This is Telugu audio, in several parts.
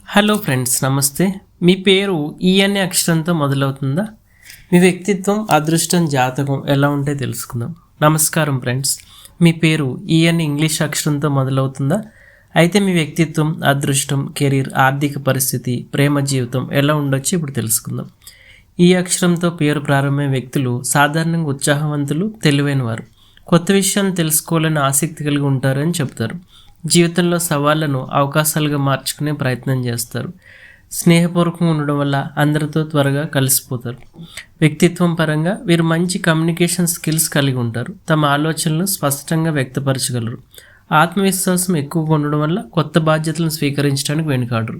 హలో ఫ్రెండ్స్, నమస్తే. మీ పేరు ఈ అనే అక్షరంతో మొదలవుతుందా? మీ వ్యక్తిత్వం, అదృష్టం, జాతకం ఎలా ఉంటే తెలుసుకుందాం. నమస్కారం ఫ్రెండ్స్, మీ పేరు ఈ అనే ఇంగ్లీష్ అక్షరంతో మొదలవుతుందా? అయితే మీ వ్యక్తిత్వం, అదృష్టం, కెరీర్, ఆర్థిక పరిస్థితి, ప్రేమ జీవితం ఎలా ఉండొచ్చు ఇప్పుడు తెలుసుకుందాం. ఈ అక్షరంతో పేరు ప్రారంభమైన వ్యక్తులు సాధారణంగా ఉత్సాహవంతులు, తెలివైన వారు. కొత్త విషయాన్ని తెలుసుకోవాలని ఆసక్తి కలిగి ఉంటారని చెప్తారు. జీవితంలో సవాళ్లను అవకాశాలుగా మార్చుకునే ప్రయత్నం చేస్తారు. స్నేహపూర్వకంగా ఉండడం వల్ల అందరితో త్వరగా కలిసిపోతారు. వ్యక్తిత్వం పరంగా వీరు మంచి కమ్యూనికేషన్ స్కిల్స్ కలిగి ఉంటారు. తమ ఆలోచనలు స్పష్టంగా వ్యక్తపరచగలరు. ఆత్మవిశ్వాసం ఎక్కువగా ఉండడం వల్ల కొత్త బాధ్యతలను స్వీకరించడానికి వెనుకాడరు.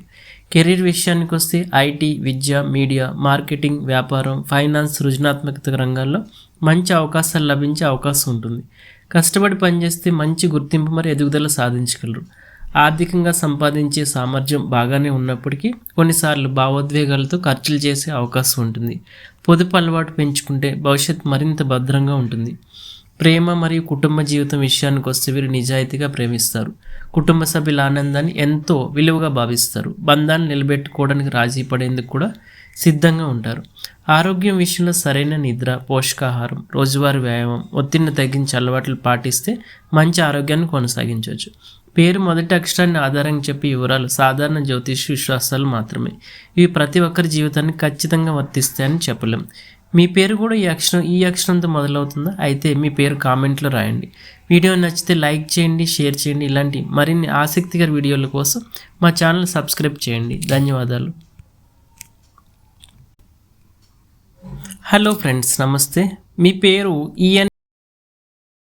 కెరీర్ విషయానికి వస్తే ఐటీ, విద్య, మీడియా, మార్కెటింగ్, వ్యాపారం, ఫైనాన్స్, సృజనాత్మకత రంగాల్లో మంచి అవకాశాలు లభించే అవకాశం ఉంటుంది. కష్టపడి పనిచేస్తే మంచి గుర్తింపు మరియు ఎదుగుదల సాధించగలరు. ఆర్థికంగా సంపాదించే సామర్థ్యం బాగానే ఉన్నప్పటికీ కొన్నిసార్లు భావోద్వేగాలతో ఖర్చులు చేసే అవకాశం ఉంటుంది. పొదుపు అలవాటు పెంచుకుంటే భవిష్యత్తు మరింత భద్రంగా ఉంటుంది. ప్రేమ మరియు కుటుంబ జీవితం విషయానికి వస్తే వీరు నిజాయితీగా ప్రేమిస్తారు. కుటుంబ సభ్యుల ఆనందాన్ని ఎంతో విలువగా భావిస్తారు. బంధాలను నిలబెట్టుకోవడానికి రాజీ పడేందుకు కూడా సిద్ధంగా ఉంటారు. ఆరోగ్యం విషయంలో సరైన నిద్ర, పోషకాహారం, రోజువారీ వ్యాయామం, ఒత్తిడిని తగ్గించే అలవాట్లు పాటిస్తే మంచి ఆరోగ్యాన్ని కొనసాగించవచ్చు. పేరు మొదటి అక్షరాన్ని ఆధారంగా చెప్పే వివరాలు సాధారణ జ్యోతిష విశ్వాసాలు మాత్రమే. ఇవి ప్రతి ఒక్కరి జీవితాన్ని ఖచ్చితంగా వర్తిస్తాయని చెప్పలేం. మీ పేరు కూడా ఈ అక్షరంతో మొదలవుతుందా? అయితే మీ పేరు కామెంట్లో రాయండి. వీడియో నచ్చితే లైక్ చేయండి, షేర్ చేయండి. ఇలాంటి మరిన్ని ఆసక్తికర వీడియోల కోసం మా ఛానల్ సబ్స్క్రైబ్ చేయండి. ధన్యవాదాలు. హలో ఫ్రెండ్స్, నమస్తే. మీ పేరు ఈ